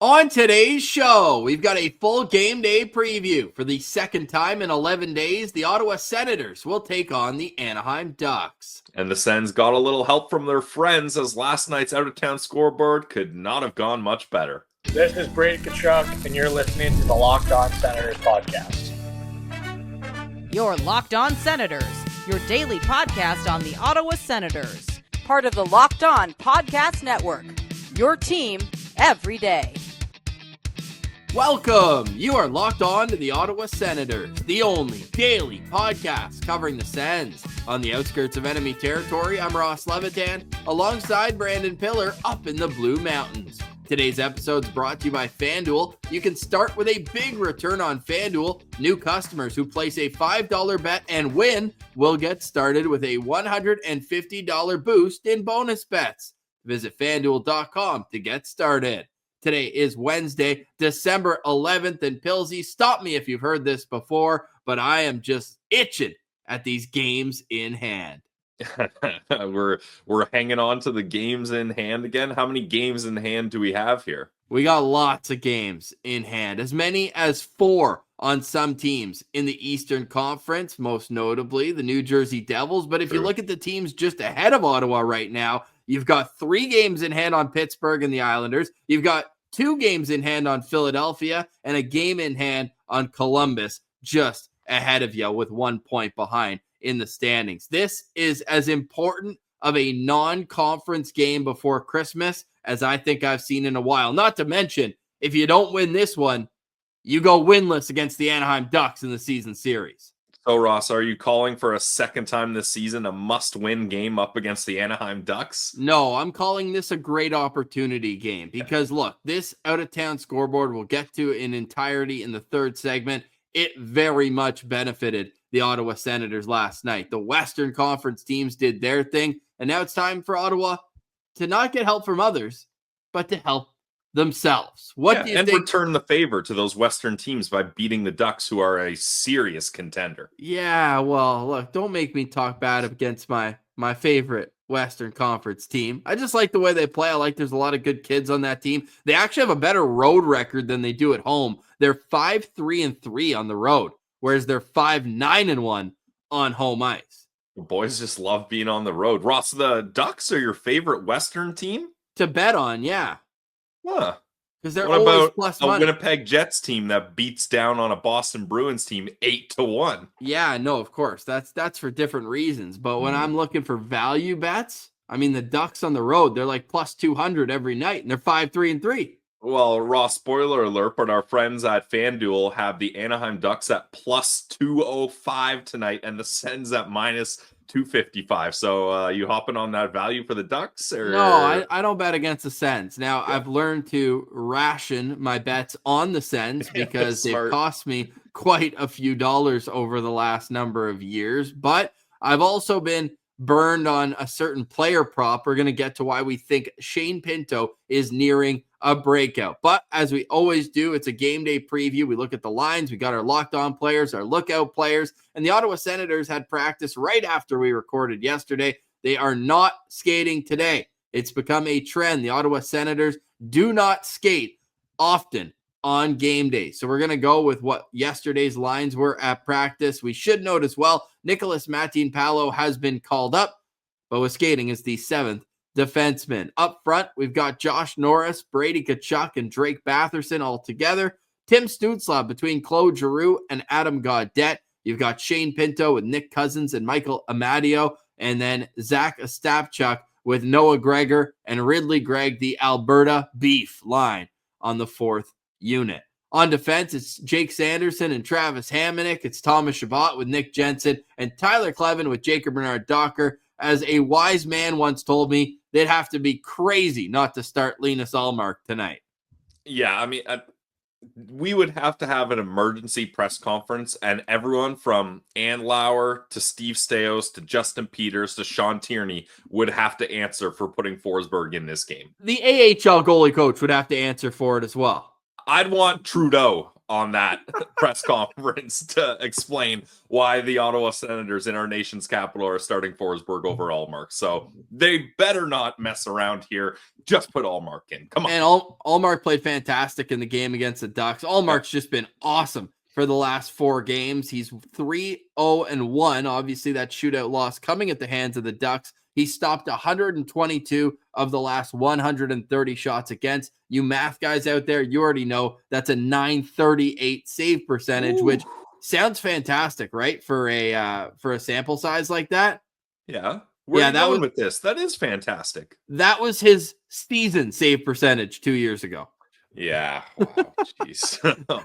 On today's show, we've got a full game day preview. For the second time in 11 days, the Ottawa Senators will take on the Anaheim Ducks. And the Sens got a little help from their friends as last night's out-of-town scoreboard could not have gone much better. This is Brady Tkachuk, and you're listening to the Locked On Senators podcast. Your Locked On Senators, your daily podcast on the Ottawa Senators. Part of the Locked On Podcast Network, your team every day. Welcome! You are locked on to the Ottawa Senators, the only daily podcast covering the Sens. On the outskirts of enemy territory, I'm Ross Levitan, alongside Brandon Piller up in the Blue Mountains. Today's episode is brought to you by FanDuel. You can start with a big return on FanDuel. New customers who place a $5 bet and win will get started with a $150 boost in bonus bets. Visit FanDuel.com to get started. Today is Wednesday, December 11th, and Pilsy, stop me if you've heard this before, but I am just itching at these games in hand. We're hanging on to the games in hand again. How many games in hand do we have here? We got lots of games in hand, as many as 4 on some teams in the Eastern Conference, most notably the New Jersey Devils. But if you look at the teams just ahead of Ottawa right now, you've got 3 games in hand on Pittsburgh and the Islanders. You've got 2 games in hand on Philadelphia and a game in hand on Columbus just ahead of you with 1 point behind in the standings. This is as important of a non-conference game before Christmas as I think I've seen in a while. Not to mention, if you don't win this one, you go winless against the Anaheim Ducks in the season series. So, Ross, are you calling for a second time this season, a must-win game up against the Anaheim Ducks? No, I'm calling this a great opportunity game because, look, this out-of-town scoreboard we'll get to in entirety in the third segment. It very much benefited the Ottawa Senators last night. The Western Conference teams did their thing, and now it's time for Ottawa to not get help from others, but to help themselves. What do you think? And return the favor to those Western teams by beating the Ducks, who are a serious contender. Yeah, well, look, don't make me talk bad against my favorite Western Conference team. I just like the way they play. I like there's a lot of good kids on that team. They actually have a better road record than they do at home. They're 5-3-3 on the road, whereas they're 5-9-1 on home ice. The boys just love being on the road. Ross, the Ducks are your favorite Western team? To bet on, yeah. Huh. Because they're what always about plus a money. Winnipeg Jets team that beats down on a Boston Bruins team 8-1? Yeah, no, of course. That's for different reasons. But when I'm looking for value bets, I mean, the Ducks on the road, they're like plus 200 every night, and they're 5-3-3. Well, Ross, spoiler alert, but our friends at FanDuel have the Anaheim Ducks at plus 205 tonight and the Sens at minus 255. So you hopping on that value for the Ducks? Or... No, I don't bet against the Sens. Now, I've learned to ration my bets on the Sens because they've cost me quite a few dollars over the last number of years. But I've also been burned on a certain player prop. We're going to get to why we think Shane Pinto is nearing a breakout. But as we always do, it's a game day preview. We look at the lines. We got our locked on players, our lookout players, and the Ottawa Senators had practice right after we recorded yesterday. They are not skating today. It's become a trend. The Ottawa Senators do not skate often on game day. So we're going to go with what yesterday's lines were at practice. We should note as well, Nicholas Matin-Palo has been called up, but was skating as the 7th defenseman. Up front, we've got Josh Norris, Brady Tkachuk, and Drake Batherson all together. Tim Stützle between Claude Giroux and Adam Gaudette. You've got Shane Pinto with Nick Cousins and Michael Amadio, and then Zach Ostapchuk with Noah Gregor and Ridley Gregg, the Alberta Beef line on the 4th unit. On defense, it's Jake Sanderson and Travis Hamonic. It's Thomas Chabot with Nick Jensen and Tyler Clevin with Jacob Bernard-Docker. As a wise man once told me, they'd have to be crazy not to start Linus Ullmark tonight. Yeah, I mean, we would have to have an emergency press conference, and everyone from Ann Lauer to Steve Stais to Justin Peters to Sean Tierney would have to answer for putting Forsberg in this game. The AHL goalie coach would have to answer for it as well. I'd want Trudeau on that press conference to explain why the Ottawa Senators in our nation's capital are starting Forsberg over Allmark. So they better not mess around here. Just put Allmark in. Come on. And Allmark played fantastic in the game against the Ducks. Allmark's just been awesome for the last 4 games. He's 3-0-1. Obviously, that shootout loss coming at the hands of the Ducks. He stopped 122 of the last 130 shots against. You math guys out there, you already know that's a .938 save percentage, which sounds fantastic, right? For a sample size like that. Yeah. Where are you going with this? That is fantastic. That was his season save percentage 2 years ago. Yeah. Wow. Jeez. Oh,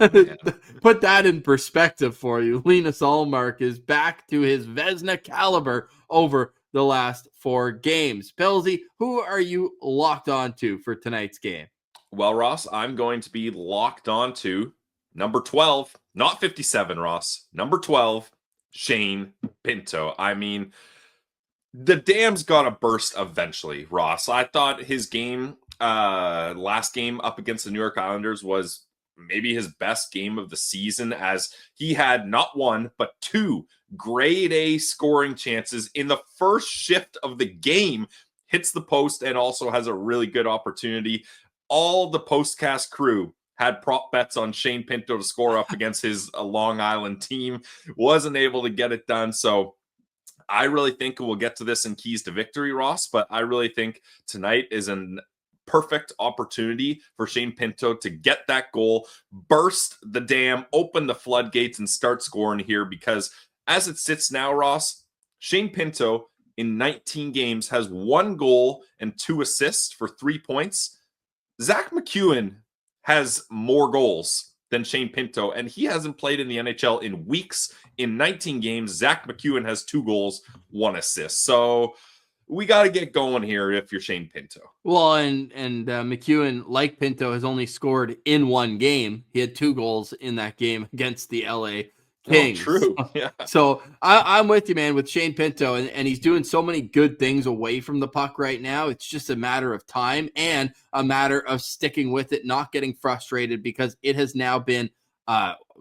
put that in perspective for you. Linus Allmark is back to his Vezina caliber over the last 4 games. Pilsy, who are you locked on to for tonight's game? Well, Ross, I'm going to be locked on to number 12, not 57, Ross. Number 12, Shane Pinto. I mean, the dam's got to burst eventually, Ross. I thought his game, last game up against the New York Islanders was maybe his best game of the season, as he had not 1, but 2 grade A scoring chances in the first shift of the game, hits the post and also has a really good opportunity. All the postcast crew had prop bets on Shane Pinto to score up against his Long Island team. Wasn't able to get it done. So I really think we'll get to this in keys to victory, Ross, but I really think tonight is an perfect opportunity for Shane Pinto to get that goal, burst the dam, open the floodgates, and start scoring here, because as it sits now, Ross, Shane Pinto in 19 games has 1 goal and 2 assists for 3 points. Zach McEwen has more goals than Shane Pinto, and he hasn't played in the NHL in weeks. In 19 games, Zach McEwen has 2 goals, 1 assist. So we got to get going here if you're Shane Pinto. Well, and McEwen, like Pinto, has only scored in 1 game. He had 2 goals in that game against the LA Kings. Oh, true. Yeah. So I'm with you, man, with Shane Pinto, and he's doing so many good things away from the puck right now. It's just a matter of time and a matter of sticking with it, not getting frustrated, because it has now been,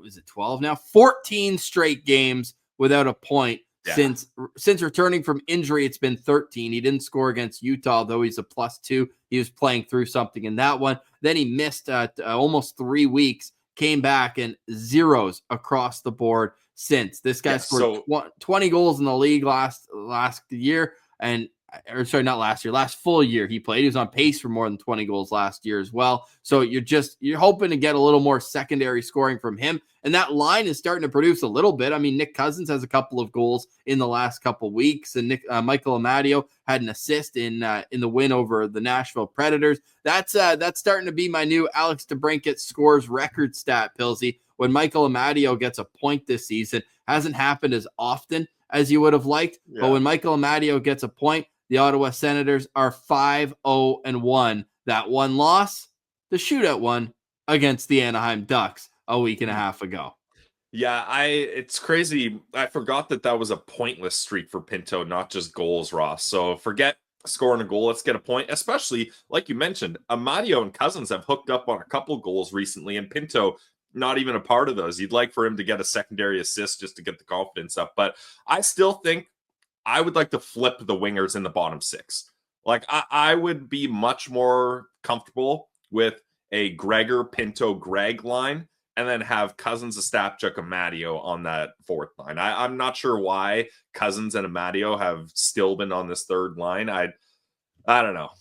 is it 12 now? 14 straight games without a point. Yeah. Since returning from injury. It's been 13. He didn't score against Utah, though he's a +2. He was playing through something in that one. Then he missed almost 3 weeks, came back, and zeros across the board since. This guy scored 20 goals in the league last year, last full year he played. He was on pace for more than 20 goals last year as well. So you're hoping to get a little more secondary scoring from him. And that line is starting to produce a little bit. I mean, Nick Cousins has a couple of goals in the last couple of weeks, and Michael Amadio had an assist in the win over the Nashville Predators. That's starting to be my new Alex DeBrincat scores record stat, Pilsy. When Michael Amadio gets a point this season, hasn't happened as often as you would have liked. Yeah. But when Michael Amadio gets a point, the Ottawa Senators are 5-0-1. That 1 loss, the shootout one against the Anaheim Ducks a week and a half ago. Yeah, it's crazy. I forgot that was a pointless streak for Pinto, not just goals, Ross. So forget scoring a goal. Let's get a point, especially like you mentioned, Amadio and Cousins have hooked up on a couple goals recently, and Pinto not even a part of those. You'd like for him to get a secondary assist just to get the confidence up. But I still think I would like to flip the wingers in the bottom 6. Like, I would be much more comfortable with a Gregor, Pinto, Greg line, and then have Cousins, Ostapchuk, Amadio on that 4th line. I'm not sure why Cousins and Amadio have still been on this 3rd line. I don't know.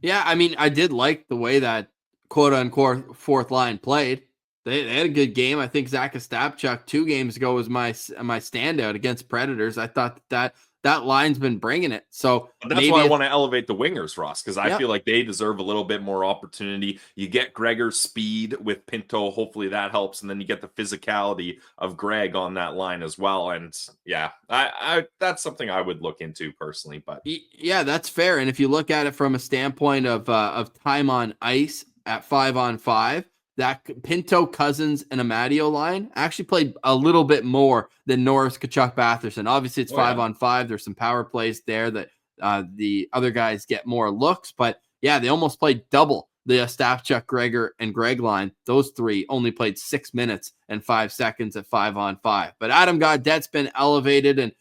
Yeah, I mean, I did like the way that quote-unquote 4th line played. They had a good game. I think Zach Ostapchuk 2 games ago was my standout against Predators. I thought that line's been bringing it. So that's why I want to elevate the wingers, Ross, because I feel like they deserve a little bit more opportunity. You get Gregor's speed with Pinto. Hopefully that helps. And then you get the physicality of Greg on that line as well. And yeah, I that's something I would look into personally. But yeah, that's fair. And if you look at it from a standpoint of time on ice at 5-on-5, that Pinto, Cousins, and Amadio line actually played a little bit more than Norris, Tkachuk, Batherson. Obviously, it's 5-on-5. There's some power plays there that the other guys get more looks. But, yeah, they almost played double the Stafchuk, Gregor, and Greg line, those three only played 6 minutes and 5 seconds at 5-on-5. But Adam Gaudette's been elevated, and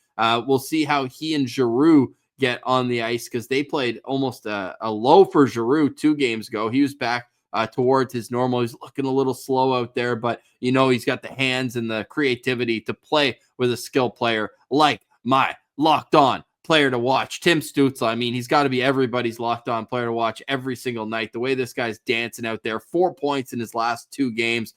we'll see how he and Giroux get on the ice, because they played almost a low for Giroux 2 games ago. He was back towards his normal. He's looking a little slow out there, but he's got the hands and the creativity to play with a skill player like my locked on player to watch, Tim Stützle. I mean, he's got to be everybody's locked on player to watch every single night. The way this guy's dancing out there, 4 points in his last 2 games,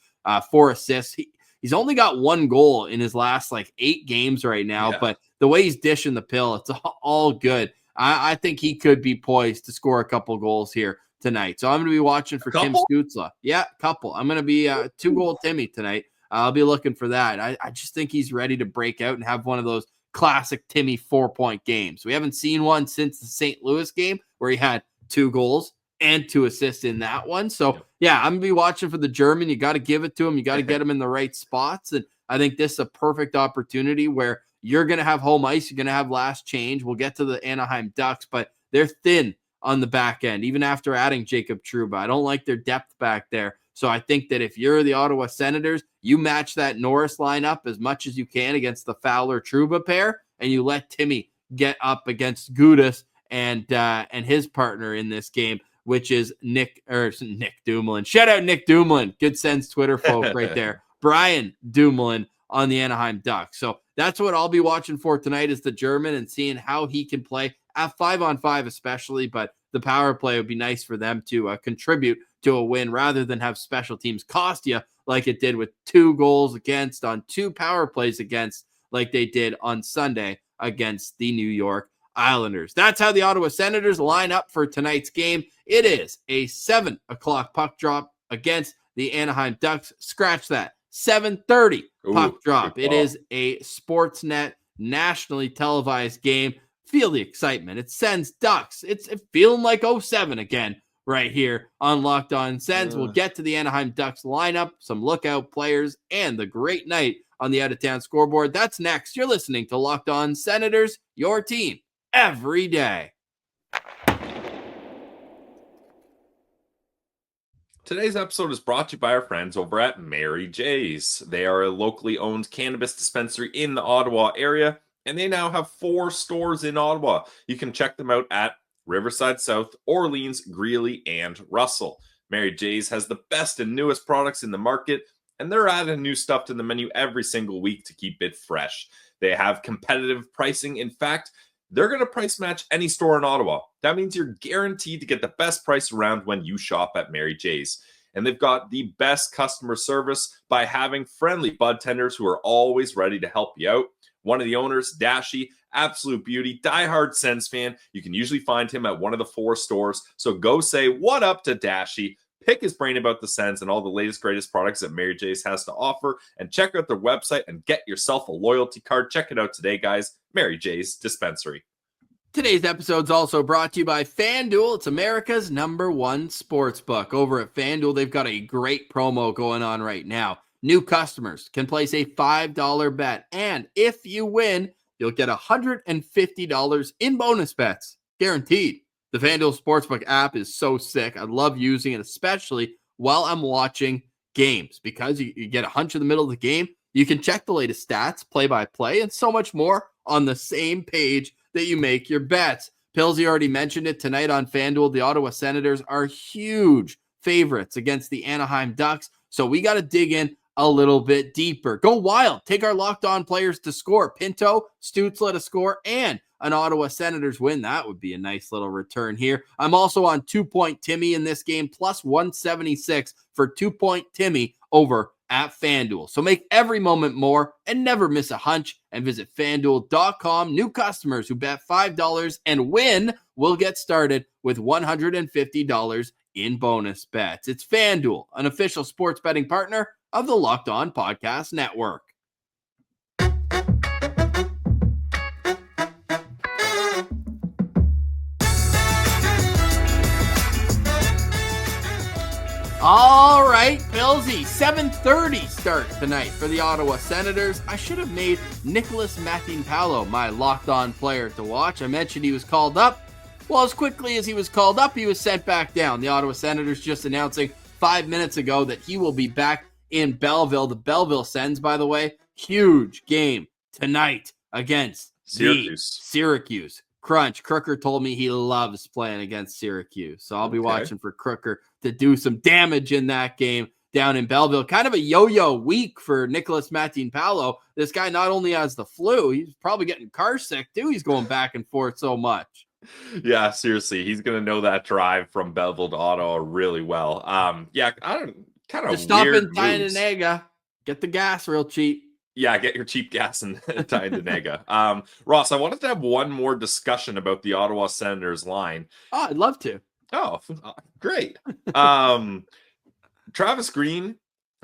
4 assists. He's only got 1 goal in his last 8 games right now, but the way he's dishing the pill, it's all good. I think he could be poised to score a couple goals here tonight. So I'm going to be watching for Tim Stützle. Yeah, couple. I'm going to be 2-goal Timmy tonight. I'll be looking for that. I just think he's ready to break out and have one of those classic Timmy 4-point games. We haven't seen one since the St. Louis game where he had 2 goals and 2 assists in that one. So I'm going to be watching for the German. You got to give it to him. You got to get him in the right spots. And I think this is a perfect opportunity where you're going to have home ice. You're going to have last change. We'll get to the Anaheim Ducks, but they're thin on the back end, even after adding Jacob Trouba. I don't like their depth back there. So I think that if you're the Ottawa Senators, you match that Norris lineup as much as you can against the Fowler-Trouba pair, and you let Timmy get up against Gudas and his partner in this game, which is Nick Dumoulin. Shout out Nick Dumoulin. Good Sens Twitter folk right there. Brian Dumoulin on the Anaheim Ducks. So that's what I'll be watching for tonight, is the German, and seeing how he can play at 5-on-5 especially, but the power play would be nice for them to contribute to a win rather than have special teams cost you like it did with 2 goals against on 2 power plays against, like they did on Sunday against the New York Islanders. That's how the Ottawa Senators line up for tonight's game. It is a 7 o'clock puck drop against the Anaheim Ducks. Scratch that. 7:30 puck drop. It is a Sportsnet nationally televised game. Feel the excitement. It's Sens Ducks. It's feeling like 07 again right here on Locked On Sens. We'll get to the Anaheim Ducks lineup, some lookout players, and the great night on the out-of-town scoreboard. That's next. You're listening to Locked On Senators, your team every day. Today's episode is brought to you by our friends over at Mary J's. They are a locally owned cannabis dispensary in the Ottawa area, and they now have 4 stores in Ottawa. You can check them out at Riverside South, Orleans, Greeley, and Russell. Mary J's has the best and newest products in the market, and they're adding new stuff to the menu every single week to keep it fresh. They have competitive pricing. In fact, they're going to price match any store in Ottawa. That means you're guaranteed to get the best price around when you shop at Mary J's. And they've got the best customer service by having friendly bud tenders who are always ready to help you out. One of the owners, Dashi, absolute beauty, diehard Sens fan. You can usually find him at one of the 4 stores. So go say what up to Dashi. Pick his brain about the Sens and all the latest, greatest products that Mary J's has to offer. And check out their website and get yourself a loyalty card. Check it out today, guys. Mary J's Dispensary. Today's episode is also brought to you by FanDuel. It's America's #1 sportsbook. Over at FanDuel, they've got a great promo going on right now. New customers can place a $5 bet, and if you win, you'll get $150 in bonus bets, guaranteed. The FanDuel Sportsbook app is so sick. I love using it, especially while I'm watching games, because you get a hunch in the middle of the game. You can check the latest stats, play-by-play, and so much more on the same page that you make your bets. Pillsy already mentioned it tonight on FanDuel. The Ottawa Senators are huge favorites against the Anaheim Ducks, so we got to dig in a little bit deeper. Go wild. Take our locked-on players to score. Pinto, Stützle to score, and an Ottawa Senators win. That would be a nice little return here. I'm also on 2-point Timmy in this game, plus 176 for 2-point Timmy over at FanDuel. So make every moment more and never miss a hunch, and visit FanDuel.com. New customers who bet $5 and win will get started with $150 in bonus bets. It's FanDuel, an official sports betting partner of the Locked On Podcast Network. All right, Pillsy, 7:30 start tonight for the Ottawa Senators. I should have made Nicholas Matinpalo my locked-on player to watch. I mentioned he was called up. Well, as quickly as he was called up, he was sent back down. The Ottawa Senators just announcing 5 minutes ago that he will be back in Belleville. The Belleville Sens, by the way, huge game tonight against Syracuse. Crunch. Crooker told me he loves playing against Syracuse. So I'll be watching for Crooker to do some damage in that game down in Belleville. Kind of a yo-yo week for Nicholas Matinpalo. This guy not only has the flu, he's probably getting car sick too. He's going back and forth so much. Yeah, seriously. He's going to know that drive from Belleville to Ottawa really well. Yeah, I don't kind of stop weird in Tynanega. Get the gas real cheap. Yeah, get your cheap gas in Tynanega. Ross, I wanted to have one more discussion about the Ottawa Senators line. Oh, I'd love to. Oh, great. Travis Green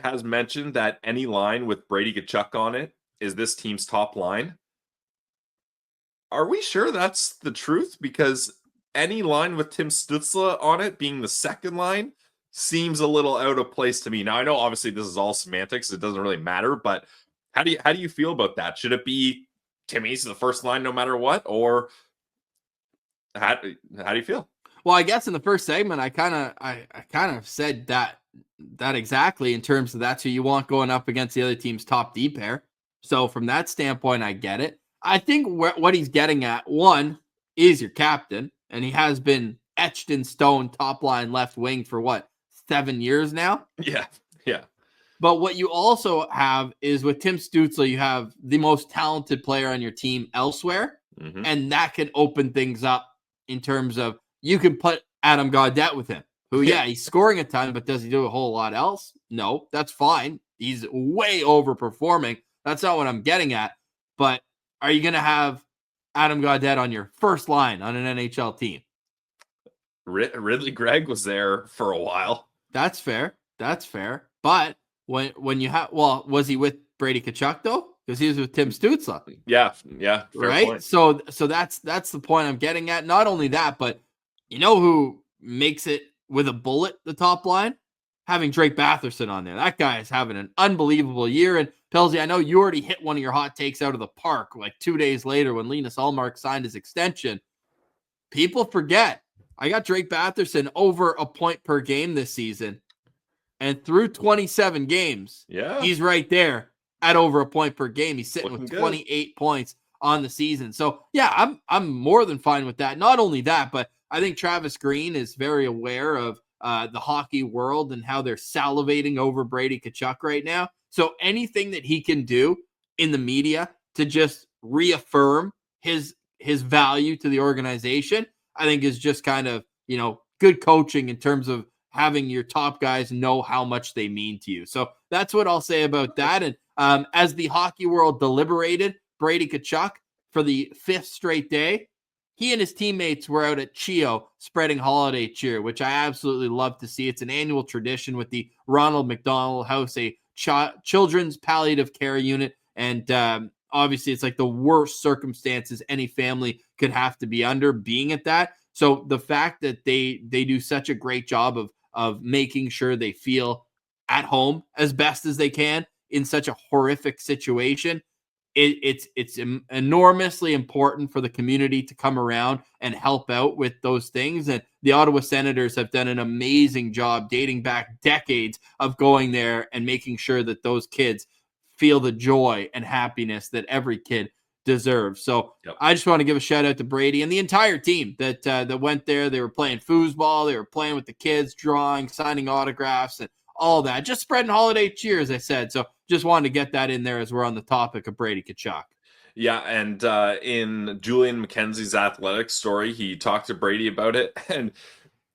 has mentioned that any line with Brady Tkachuk on it is this team's top line. Are we sure that's the truth? Because any line with Tim Stützle on it being the second line seems a little out of place to me. Now, I know obviously this is all semantics. It doesn't really matter, but how do you feel about that? Should it be Timmy's the first line no matter what? Or how do you feel? Well, I guess in the first segment, I kind of said that exactly in terms of that's who you want going up against the other team's top D pair. So from that standpoint, I get it. I think what he's getting at, one, is your captain, and he has been etched in stone top line left wing for 7 years now? Yeah. But what you also have is with Tim Stützle, you have the most talented player on your team elsewhere, and that can open things up in terms of you can put Adam Gaudette with him, who, he's scoring a ton, but does he do a whole lot else? No, that's fine. He's way overperforming. That's not what I'm getting at. But are you going to have Adam Gaudette on your first line on an NHL team? Ridley Gregg was there for a while. That's fair. But when you have, was he with Brady Tkachuk though? Because he was with Tim Stützle. Yeah. Right. Point. So that's the point I'm getting at. Not only that, but you know who makes it with a bullet, the top line? Having Drake Batherson on there. That guy is having an unbelievable year. And Pelsey, I know you already hit one of your hot takes out of the park 2 days later when Linus Ullmark signed his extension. People forget. I got Drake Batherson over a point per game this season. And through 27 games, he's right there at over a point per game. He's sitting with 28 points on the season. So, yeah, I'm more than fine with that. Not only that, but I think Travis Green is very aware of the hockey world and how they're salivating over Brady Tkachuk right now. So anything that he can do in the media to just reaffirm his value to the organization, I think is just kind of, good coaching in terms of having your top guys know how much they mean to you. So that's what I'll say about that. And as the hockey world deliberated Brady Tkachuk for the 5th straight day, he and his teammates were out at Chio spreading holiday cheer, which I absolutely love to see. It's an annual tradition with the Ronald McDonald House, a children's palliative care unit. And obviously, it's the worst circumstances any family could have to be under being at that. So the fact that they do such a great job of making sure they feel at home as best as they can in such a horrific situation, it's enormously important for the community to come around and help out with those things. And the Ottawa Senators have done an amazing job dating back decades of going there and making sure that those kids feel the joy and happiness that every kid deserves. So I just want to give a shout out to Brady and the entire team that went there. They were playing foosball. They were playing with the kids, drawing, signing autographs, and all that. Just spreading holiday cheer, as I said. So just wanted to get that in there as we're on the topic of Brady Tkachuk. Yeah, and in Julian McKenzie's Athletics story, he talked to Brady about it, and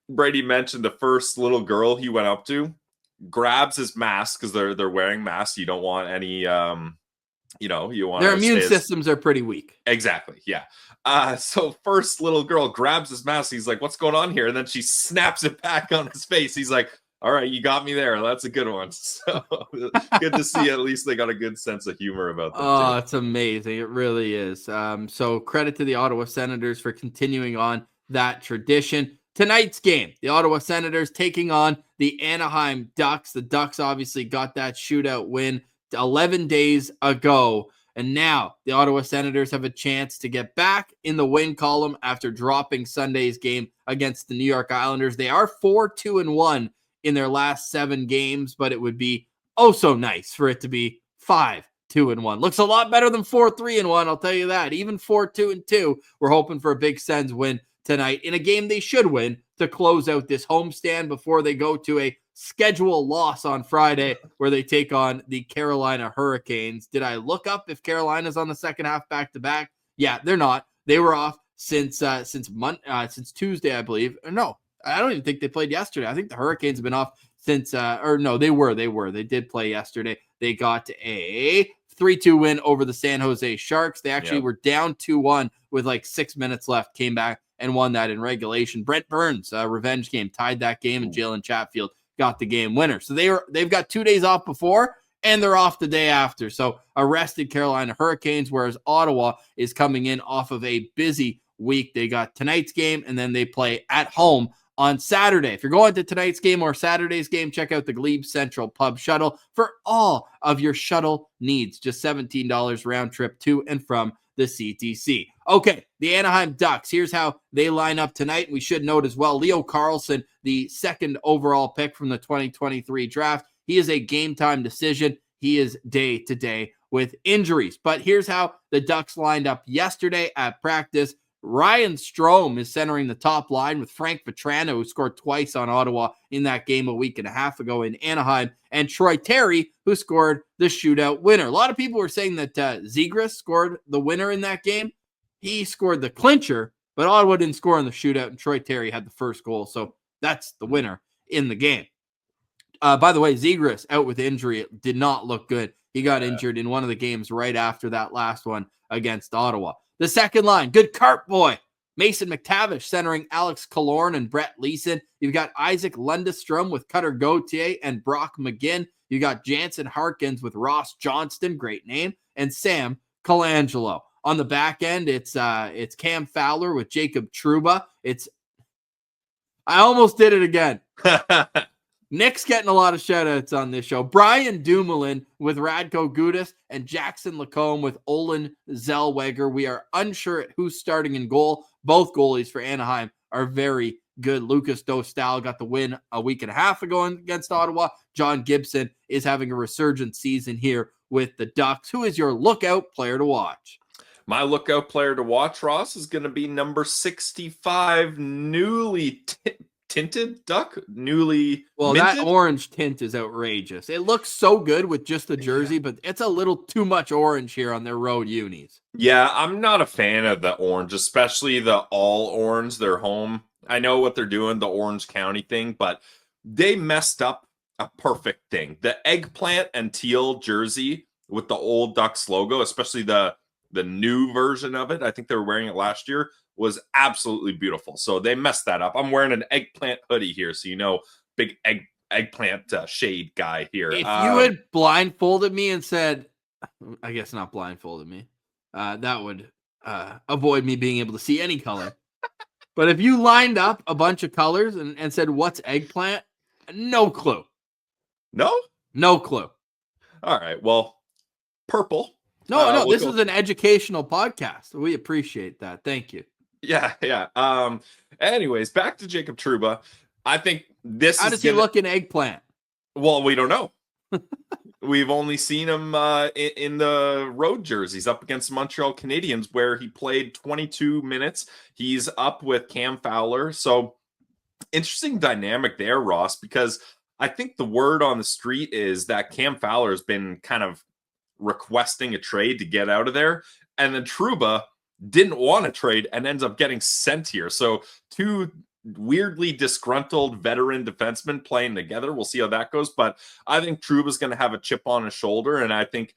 Brady mentioned the first little girl he went up to, grabs his mask because they're wearing masks. You don't want any, you want their immune systems are pretty weak. Exactly, yeah. So first little girl grabs his mask. He's like, "What's going on here?" And then she snaps it back on his face. He's like, "All right, you got me there. That's a good one." So good to see. At least they got a good sense of humor about them. Oh, it's amazing. It really is. So credit to the Ottawa Senators for continuing on that tradition. Tonight's game, the Ottawa Senators taking on the Anaheim Ducks. The Ducks obviously got that shootout win 11 days ago. And now the Ottawa Senators have a chance to get back in the win column after dropping Sunday's game against the New York Islanders. They are 4-2-1 in their last 7 games, but it would be oh so nice for it to be 5-2-1. Looks a lot better than 4-3-1, I'll tell you that. Even 4-2-2, we're hoping for a big Sens win tonight in a game they should win to close out this homestand before they go to a schedule loss on Friday where they take on the Carolina Hurricanes. Did I look up if Carolina's on the second half back-to-back? Yeah, they're not. They were off since Tuesday, I believe. No, I don't even think they played yesterday. I think the Hurricanes have been off since they were. They did play yesterday. They got a 3-2 win over the San Jose Sharks. They actually were down 2-1 with like 6 minutes left, came back and won that in regulation. Brent Burns, revenge game, tied that game, and Jalen Chatfield got the game winner. So they've got 2 days off before, and they're off the day after. So a rested Carolina Hurricanes, whereas Ottawa is coming in off of a busy week. They got tonight's game, and then they play at home on Saturday. If you're going to tonight's game or Saturday's game, check out the Glebe Central Pub Shuttle for all of your shuttle needs. Just $17 round trip to and from the CTC. Okay, the Anaheim Ducks. Here's how they line up tonight. We should note as well, Leo Carlsson, the second overall pick from the 2023 draft. He is a game-time decision. He is day-to-day with injuries. But here's how the Ducks lined up yesterday at practice. Ryan Strome is centering the top line with Frank Vetrano, who scored twice on Ottawa in that game a week and a half ago in Anaheim, and Troy Terry, who scored the shootout winner. A lot of people were saying that Zegras scored the winner in that game. He scored the clincher, but Ottawa didn't score in the shootout, and Troy Terry had the first goal, so that's the winner in the game. By the way, Zegras out with injury. It did not look good. He got injured in one of the games right after that last one against Ottawa. The second line, good carp boy. Mason McTavish centering Alex Killorn and Brett Leeson. You've got Isaac Lundestrom with Cutter Gauthier and Brock McGinn. You got Jansen Harkins with Ross Johnston, great name, and Sam Colangelo. On the back end, it's Cam Fowler with Jacob Trouba. I almost did it again. Nick's getting a lot of shout-outs on this show. Brian Dumoulin with Radko Gudas and Jackson Lacombe with Olin Zellweger. We are unsure at who's starting in goal. Both goalies for Anaheim are very good. Lucas Dostal got the win a week and a half ago against Ottawa. John Gibson is having a resurgent season here with the Ducks. Who is your lookout player to watch? My lookout player to watch, Ross, is going to be number 65, newly tinted duck, minted? That orange tint is outrageous. It looks so good with just the jersey, but it's a little too much orange here on their road unis. Yeah, I'm not a fan of the orange, especially the all orange, their home. I know what they're doing, the Orange County thing, but they messed up a perfect thing. The eggplant and teal jersey with the old Ducks logo, especially the new version of it, I think they were wearing it last year, was absolutely beautiful. So they messed that up. I'm wearing an eggplant hoodie here, so you know, big eggplant shade guy here. If you had blindfolded me and said, I guess not blindfolded me, that would avoid me being able to see any color. But if you lined up a bunch of colors and said, what's eggplant? No clue. No clue. All right. Well, purple. No, this is an educational podcast. We appreciate that. Thank you. Yeah. Anyways, back to Jacob Trouba. I think this How does he look in eggplant? Well, we don't know. We've only seen him in the road jerseys up against the Montreal Canadiens, where he played 22 minutes. He's up with Cam Fowler. So interesting dynamic there, Ross, because I think the word on the street is that Cam Fowler has been kind of requesting a trade to get out of there. And then Trouba didn't want to trade and ends up getting sent here. So two weirdly disgruntled veteran defensemen playing together. We'll see how that goes. But I think Trouba's going to have a chip on his shoulder. And I think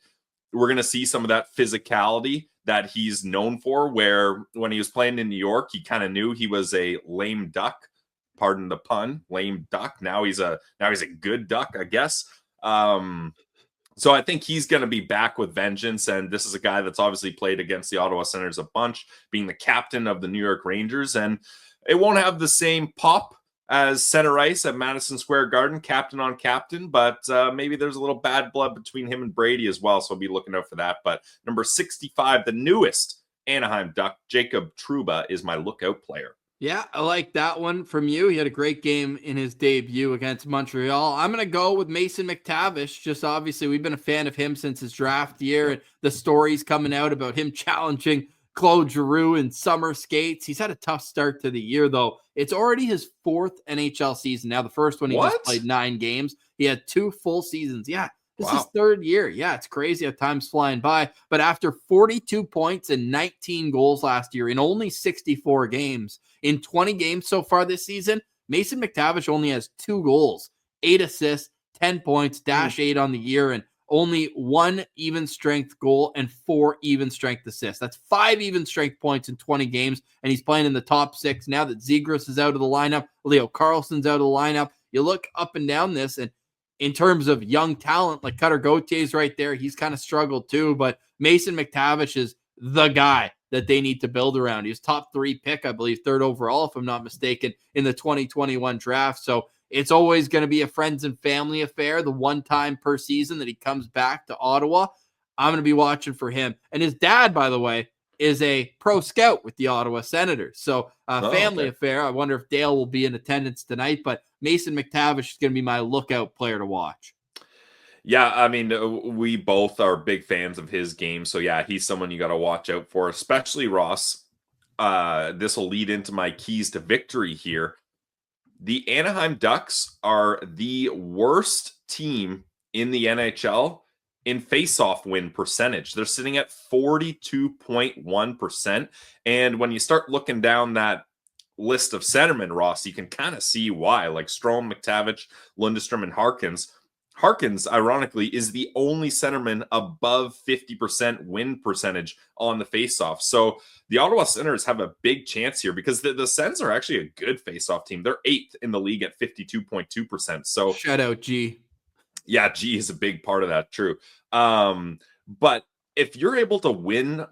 we're going to see some of that physicality that he's known for, where when he was playing in New York, he kind of knew he was a lame duck. Pardon the pun, lame duck. Now he's a good duck, I guess. So I think he's going to be back with vengeance. And this is a guy that's obviously played against the Ottawa Senators a bunch, being the captain of the New York Rangers. And it won't have the same pop as center ice at Madison Square Garden, captain on captain, but maybe there's a little bad blood between him and Brady as well, so I'll be looking out for that. But number 65, the newest Anaheim Duck, Jacob Trouba, is my lookout player. Yeah, I like that one from you. He had a great game in his debut against Montreal. I'm going to go with Mason McTavish. Just obviously, we've been a fan of him since his draft year, and the stories coming out about him challenging Claude Giroux in summer skates. He's had a tough start to the year, though. It's already his 4th NHL season. Now, the first one, he just played 9 games. He had 2 full seasons. Yeah, this is his 3rd year. Yeah, it's crazy how time's flying by. But after 42 points and 19 goals last year in only 64 games, in 20 games so far this season, Mason McTavish only has 2 goals, 8 assists, 10 points, -8 on the year, and only 1 even strength goal and 4 even strength assists. That's 5 even strength points in 20 games, and he's playing in the top 6 now that Zegras is out of the lineup. Leo Carlson's out of the lineup. You look up and down this, and in terms of young talent, like Cutter Gautier's right there, he's kind of struggled too, but Mason McTavish is the guy that they need to build around. He was top 3 pick, I believe, 3rd overall, if I'm not mistaken, in the 2021 draft. So it's always going to be a friends and family affair, the one time per season that he comes back to Ottawa. I'm going to be watching for him. And his dad, by the way, is a pro scout with the Ottawa Senators. So family affair. I wonder if Dale will be in attendance tonight, but Mason McTavish is going to be my lookout player to watch. Yeah, I mean, we both are big fans of his game. So, yeah, he's someone you got to watch out for, especially Ross. This will lead into my keys to victory here. The Anaheim Ducks are the worst team in the NHL in face-off win percentage. They're sitting at 42.1%. And when you start looking down that list of centermen, Ross, you can kind of see why. Like Strome, McTavish, Lundestrom, and Harkins. Harkins, ironically, is the only centerman above 50% win percentage on the faceoff. So the Ottawa Senators have a big chance here because the Sens are actually a good faceoff team. They're 8th in the league at 52.2%. So shout out G. Yeah, G is a big part of that. True. But if you're able to win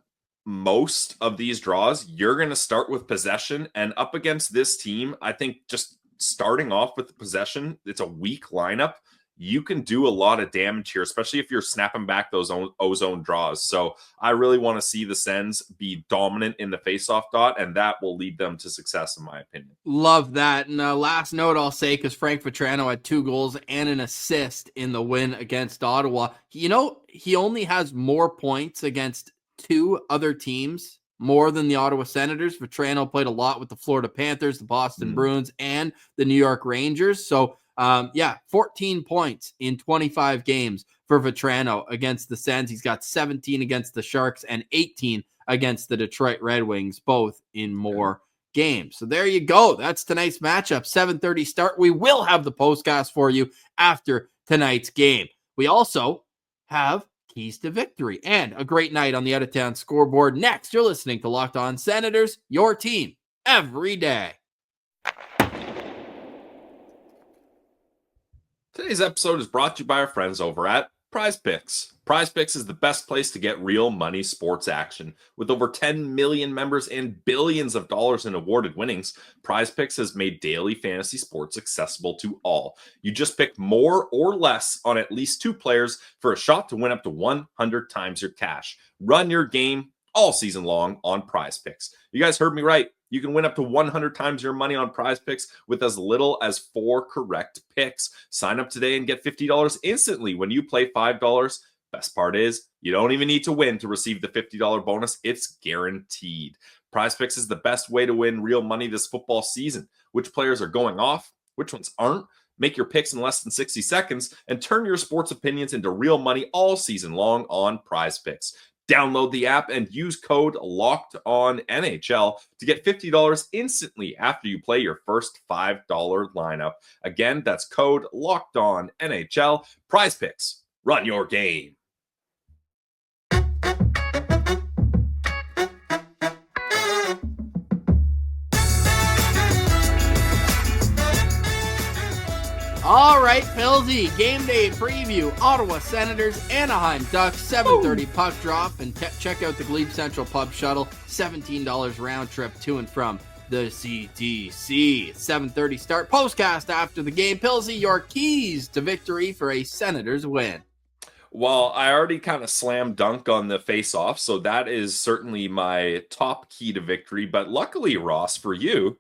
most of these draws, you're going to start with possession. And up against this team, I think just starting off with the possession, it's a weak lineup. You can do a lot of damage here, especially if you're snapping back those ozone draws. So I really want to see the Sens be dominant in the faceoff dot, and that will lead them to success, in my opinion. Love that. And last note I'll say, because Frank Vatrano had 2 goals and an assist in the win against Ottawa. You know, he only has more points against 2 other teams, more than the Ottawa Senators. Vatrano played a lot with the Florida Panthers, the Boston Bruins, and the New York Rangers. So 14 points in 25 games for Vatrano against the Sens. He's got 17 against the Sharks and 18 against the Detroit Red Wings, both in more games. So there you go. That's tonight's matchup. 7:30 start. We will have the postcast for you after tonight's game. We also have keys to victory and a great night on the out-of-town scoreboard. Next, you're listening to Locked On Senators, your team every day. Today's episode is brought to you by our friends over at Prize Picks. Prize Picks is the best place to get real money sports action. With over 10 million members and billions of dollars in awarded winnings, Prize Picks has made daily fantasy sports accessible to all. You just pick more or less on at least 2 players for a shot to win up to 100 times your cash. Run your game all season long on Prize Picks. You guys heard me right. You can win up to 100 times your money on Prize Picks with as little as 4 correct picks. Sign up today and get $50 instantly when you play $5. Best part is, you don't even need to win to receive the $50 bonus. It's guaranteed. Prize Picks is the best way to win real money this football season. Which players are going off? Which ones aren't? Make your picks in less than 60 seconds and turn your sports opinions into real money all season long on Prize Picks. Download the app and use code LOCKEDONNHL to get $50 instantly after you play your first $5 lineup. Again, that's code LOCKEDONNHL. Prize Picks. Run your game. All right, Pilsy, game day preview. Ottawa Senators, Anaheim Ducks, 7:30 puck drop, and check out the Glebe Central Pub Shuttle, $17 round trip to and from the CTC. 7:30 start. Postcast after the game. Pilsy, your keys to victory for a Senators win. Well, I already kind of slam dunk on the face-off, so that is certainly my top key to victory. But luckily, Ross, for you,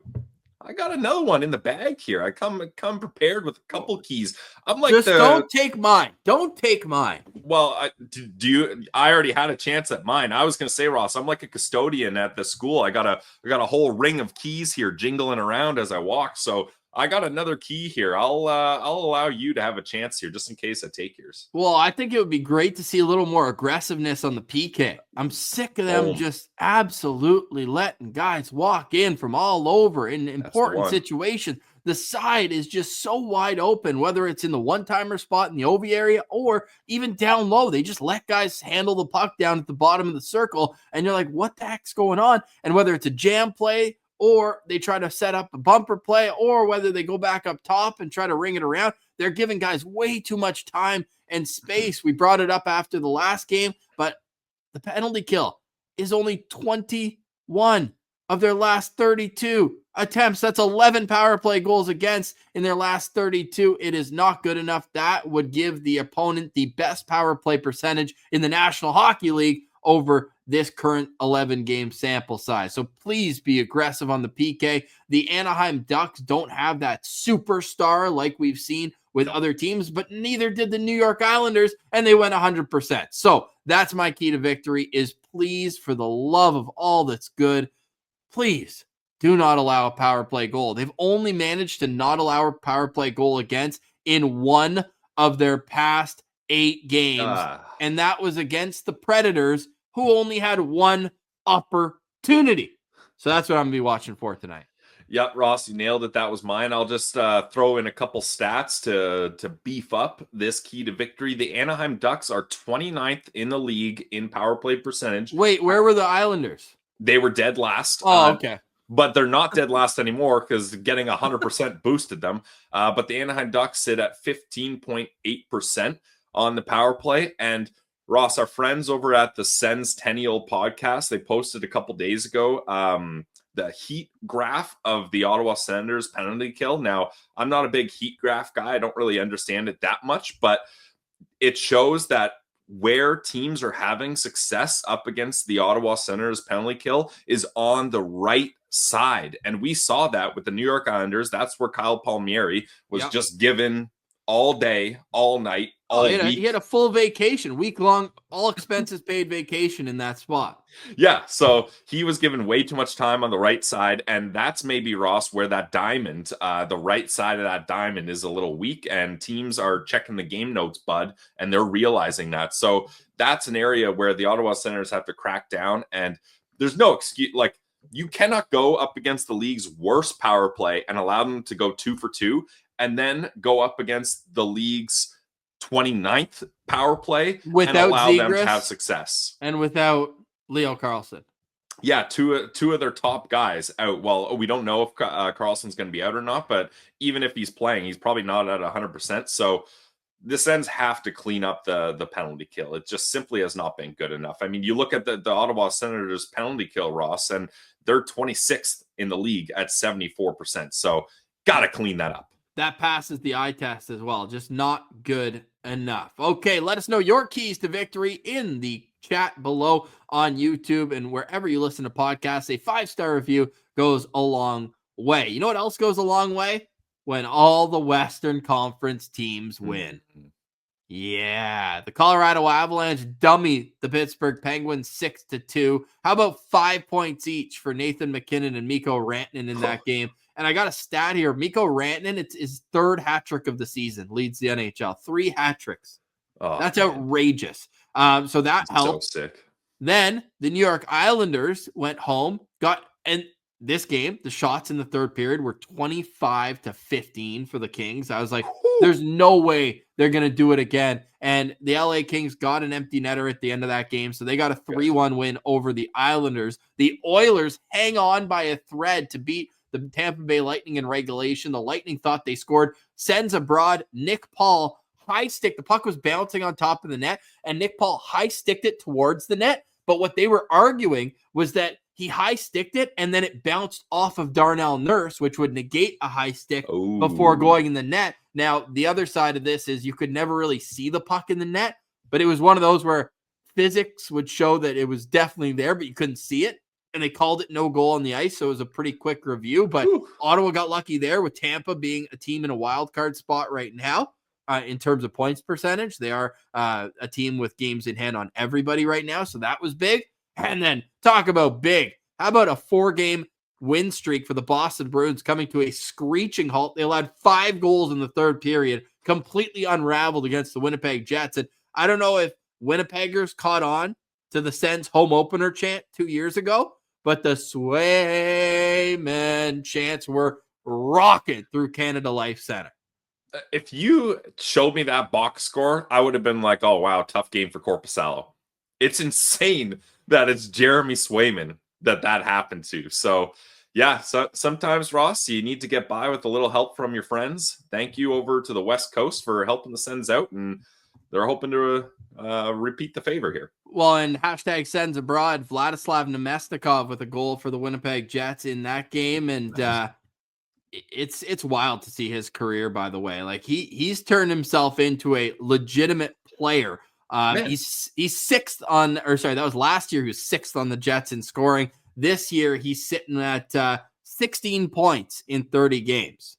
I got another one in the bag here. I come prepared with a couple keys. I'm like, just don't take mine. Don't take mine. Well, I already had a chance at mine. I was going to say, Ross, I'm like a custodian at the school. I got a whole ring of keys here jingling around as I walk. So I got another key here. I'll allow you to have a chance here just in case I take yours. Well, I think it would be great to see a little more aggressiveness on the PK. I'm sick of them just absolutely letting guys walk in from all over in important situations. The side is just so wide open, whether it's in the one-timer spot in the OV area or even down low. They just let guys handle the puck down at the bottom of the circle, and you're like, what the heck's going on? And whether it's a jam play or they try to set up a bumper play, or whether they go back up top and try to ring it around, they're giving guys way too much time and space. We brought it up after the last game, but the penalty kill is only 21 of their last 32 attempts. That's 11 power play goals against in their last 32. It is not good enough. That would give the opponent the best power play percentage in the National Hockey League over this current 11-game sample size. So please be aggressive on the PK. The Anaheim Ducks don't have that superstar like we've seen with other teams, but neither did the New York Islanders, and they went 100%. So that's my key to victory is please, for the love of all that's good, please do not allow a power play goal. They've only managed to not allow a power play goal against in one of their past 8 games, and that was against the Predators, who only had one opportunity. So that's what I'm going to be watching for tonight. Yep, Ross, you nailed it. That was mine. I'll just throw in a couple stats to beef up this key to victory. The Anaheim Ducks are 29th in the league in power play percentage. Wait, where were the Islanders? They were dead last. Oh, okay. But they're not dead last anymore because getting 100% boosted them. But the Anaheim Ducks sit at 15.8% on the power play. And Ross, our friends over at the Sens podcast, they posted a couple days ago the heat graph of the Ottawa Senators penalty kill. Now, I'm not a big heat graph guy. I don't really understand it that much, but it shows that where teams are having success up against the Ottawa Senators penalty kill is on the right side. And we saw that with the New York Islanders. That's where Kyle Palmieri was just given all day, all night, all week. He had a full vacation, week-long, all expenses paid vacation in that spot. Yeah, so he was given way too much time on the right side, and that's maybe, Ross, where that diamond, the right side of that diamond is a little weak, and teams are checking the game notes, bud, and they're realizing that. So that's an area where the Ottawa Senators have to crack down, and there's no excuse. Like, you cannot go up against the league's worst power play and allow them to go 2 for 2, and then go up against the league's 29th power play without and allow them to Zegras have success. And without Leo Carlson. Yeah, two of their top guys out. Well, we don't know if Carlson's going to be out or not, but even if he's playing, he's probably not at 100%. So the Sens have to clean up the penalty kill. It just simply has not been good enough. I mean, you look at the Ottawa Senators penalty kill, Ross, and they're 26th in the league at 74%. So got to clean that up. That passes the eye test as well. Just not good enough. Okay, let us know your keys to victory in the chat below on YouTube and wherever you listen to podcasts. A 5-star review goes a long way. You know what else goes a long way? When all the Western Conference teams win. Yeah, the Colorado Avalanche dummy the Pittsburgh Penguins 6-2. How about 5 points each for Nathan McKinnon and Mikko Rantanen in that game? And I got a stat here. Mikko Rantanen, it's his 3rd hat trick of the season, leads the NHL. 3 hat tricks. That's outrageous. So that helped. So sick. Then the New York Islanders went home, and this game, the shots in the 3rd period were 25-15 for the Kings. I was like, there's no way they're going to do it again. And the LA Kings got an empty netter at the end of that game. So they got a 3-1 win over the Islanders. The Oilers hang on by a thread to beat the Tampa Bay Lightning in regulation. The Lightning thought they scored. Sends abroad. Nick Paul high stick. The puck was bouncing on top of the net, and Nick Paul high sticked it towards the net. But what they were arguing was that he high sticked it, and then it bounced off of Darnell Nurse, which would negate a high stick before going in the net. Now, the other side of this is you could never really see the puck in the net, but it was one of those where physics would show that it was definitely there, but you couldn't see it. And they called it no goal on the ice, so it was a pretty quick review. But Ottawa got lucky there with Tampa being a team in a wild card spot right now in terms of points percentage. They are a team with games in hand on everybody right now, so that was big. And then talk about big. How about a 4-game win streak for the Boston Bruins coming to a screeching halt? They allowed 5 goals in the third period, completely unraveled against the Winnipeg Jets. And I don't know if Winnipeggers caught on to the Sens home opener chant 2 years ago, but the Swayman chants were rocking through Canada Life Center. If you showed me that box score, I would have been like, oh, wow, tough game for Korpisalo. It's insane that it's Jeremy Swayman that happened to. So, yeah, so sometimes, Ross, you need to get by with a little help from your friends. Thank you over to the West Coast for helping the Sens out, and they're hoping to repeat the favor here. Well, and hashtag Sens abroad, Vladislav Nemesnikov with a goal for the Winnipeg Jets in that game. And it's wild to see his career, by the way. Like he's turned himself into a legitimate player. He's sixth on, or sorry, that was last year. He was sixth on the Jets in scoring. This year, he's sitting at 16 points in 30 games.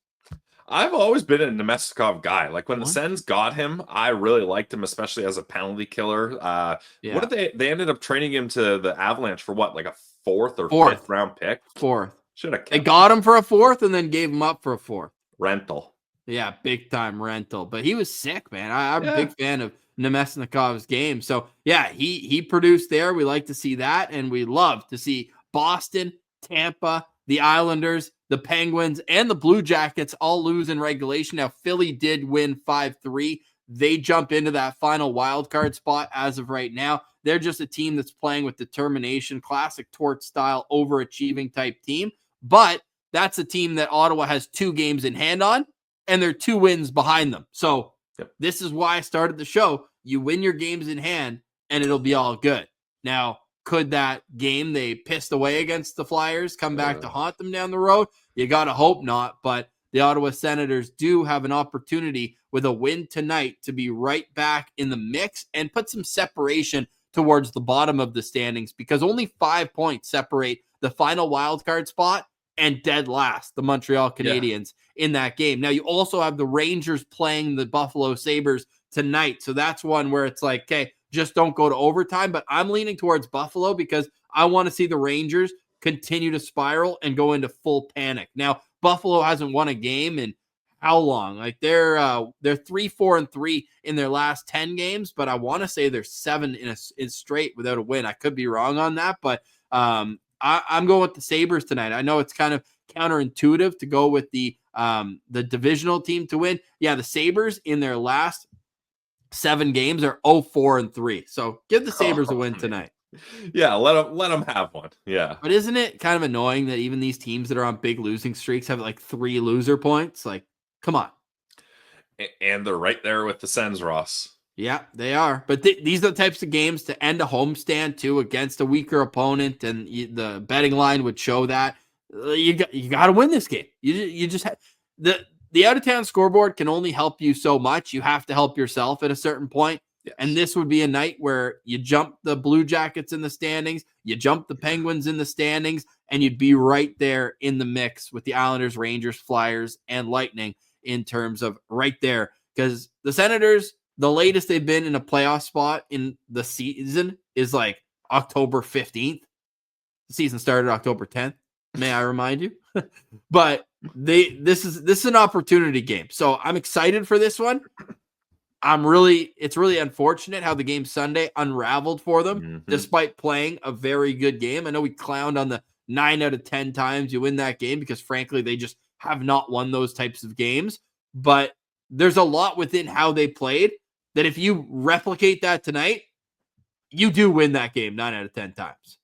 I've always been a Nemesnikov guy. Like when the Sens got him, I really liked him, especially as a penalty killer. What did they ended up trading him to the Avalanche for what, like a fourth or fifth round pick? Fourth. Should have. They got him for a fourth and then gave him up for a fourth. Rental. Yeah, big time rental. But he was sick, man. I'm a big fan of Nemesnikov's game. So yeah, he produced there. We like to see that, and we love to see Boston, Tampa, the Islanders, the Penguins, and the Blue Jackets all lose in regulation. Now, Philly did win 5-3. They jump into that final wild card spot as of right now. They're just a team that's playing with determination, classic Torts style, overachieving type team. But that's a team that Ottawa has 2 games in hand on, and they're 2 wins behind them. So this is why I started the show. You win your games in hand, and it'll be all good. Now, could that game they pissed away against the Flyers come back to haunt them down the road? You got to hope not, but the Ottawa Senators do have an opportunity with a win tonight to be right back in the mix and put some separation towards the bottom of the standings, because only 5 points separate the final wildcard spot and dead last, the Montreal Canadiens, in that game. Now, you also have the Rangers playing the Buffalo Sabres tonight, so that's one where it's like, okay, just don't go to overtime. But I'm leaning towards Buffalo because I want to see the Rangers continue to spiral and go into full panic. Now, Buffalo hasn't won a game in how long? Like they're 3-4-3 in their last 10 games, but I want to say they're 7 in straight without a win. I could be wrong on that, but I'm going with the Sabres tonight. I know it's kind of counterintuitive to go with the divisional team to win. Yeah, the Sabres in their last 7 games are 0-4-3. So give the Sabres a win tonight. Yeah, let them have one. Yeah. But isn't it kind of annoying that even these teams that are on big losing streaks have like 3 loser points? Like, come on. And they're right there with the Sens, Ross. Yeah, they are. But these are the types of games to end a homestand too against a weaker opponent, and the betting line would show that. You got to win this game. You just the out-of-town scoreboard can only help you so much. You have to help yourself at a certain point. Yes. And this would be a night where you jump the Blue Jackets in the standings, you jump the Penguins in the standings, and you'd be right there in the mix with the Islanders, Rangers, Flyers, and Lightning in terms of right there. Because the Senators, the latest they've been in a playoff spot in the season is like October 15th. The season started October 10th. May I remind you? But this is an opportunity game. So I'm excited for this one. It's really unfortunate how the game Sunday unraveled for them, despite playing a very good game. I know we clowned on the 9 out of 10 times you win that game because frankly, they just have not won those types of games. But there's a lot within how they played that if you replicate that tonight, you do win that game 9 out of 10 times.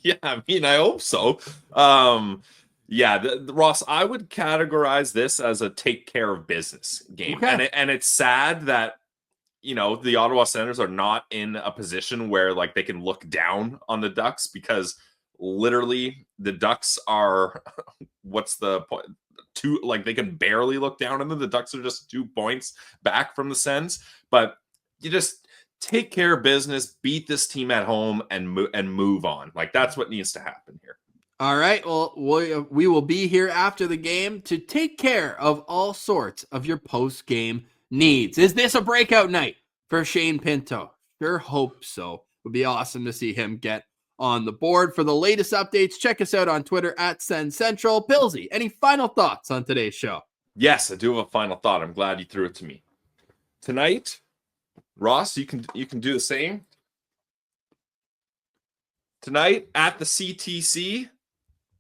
Yeah, I mean, I hope so. Ross, I would categorize this as a take care of business game. Okay. And it's sad that the Ottawa Senators are not in a position where like they can look down on the Ducks, because literally the Ducks are what's the point? They can barely look down on them. The Ducks are just 2 points back from the Sens, but you just take care of business, beat this team at home, and move on. Like, that's what needs to happen here. All right. Well, we will be here after the game to take care of all sorts of your post-game needs. Is this a breakout night for Shane Pinto? Sure hope so. It would be awesome to see him get on the board. For the latest updates, check us out on Twitter at Sens Central. Pillsy, any final thoughts on today's show? Yes, I do have a final thought. I'm glad you threw it to me. Tonight, Ross, you can do the same. Tonight at the CTC,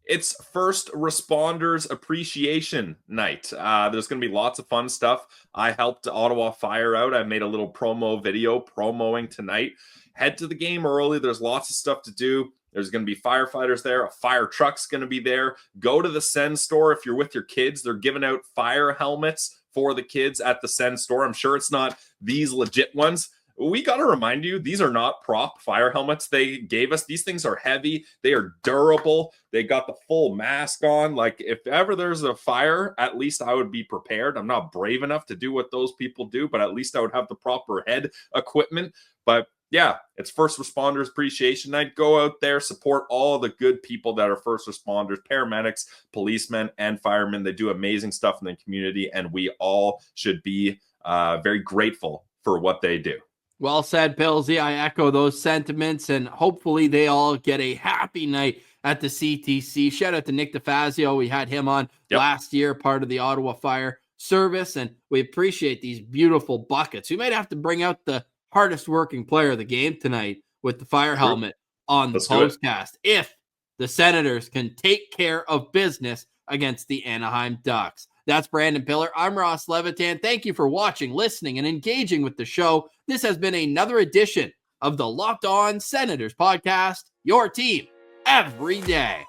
it's First Responders Appreciation Night. There's going to be lots of fun stuff. I helped Ottawa Fire out. I made a little promo video promoing tonight. Head to the game early. There's lots of stuff to do. There's going to be firefighters there. A fire truck's going to be there. Go to the Sens store if you're with your kids. They're giving out fire helmets for the kids at the Sens store. I'm sure it's not these legit ones. We got to remind you, these are not prop fire helmets they gave us. These things are heavy. They are durable. They got the full mask on. Like, if ever there's a fire, at least I would be prepared. I'm not brave enough to do what those people do, but at least I would have the proper head equipment. But yeah, it's First Responders Appreciation Night. Go out there, support all the good people that are first responders, paramedics, policemen, and firemen. They do amazing stuff in the community, and we all should be very grateful for what they do. Well said, Pillsy. I echo those sentiments, and hopefully they all get a happy night at the CTC. Shout out to Nick DeFazio. We had him on last year, part of the Ottawa Fire Service, and we appreciate these beautiful buckets. We might have to bring out the hardest working player of the game tonight with the fire helmet on the postcast if the Senators can take care of business against the Anaheim Ducks. That's Brandon Piller. I'm Ross Levitan. Thank you for watching, listening, and engaging with the show. This has been another edition of the Locked On Senators podcast, your team every day.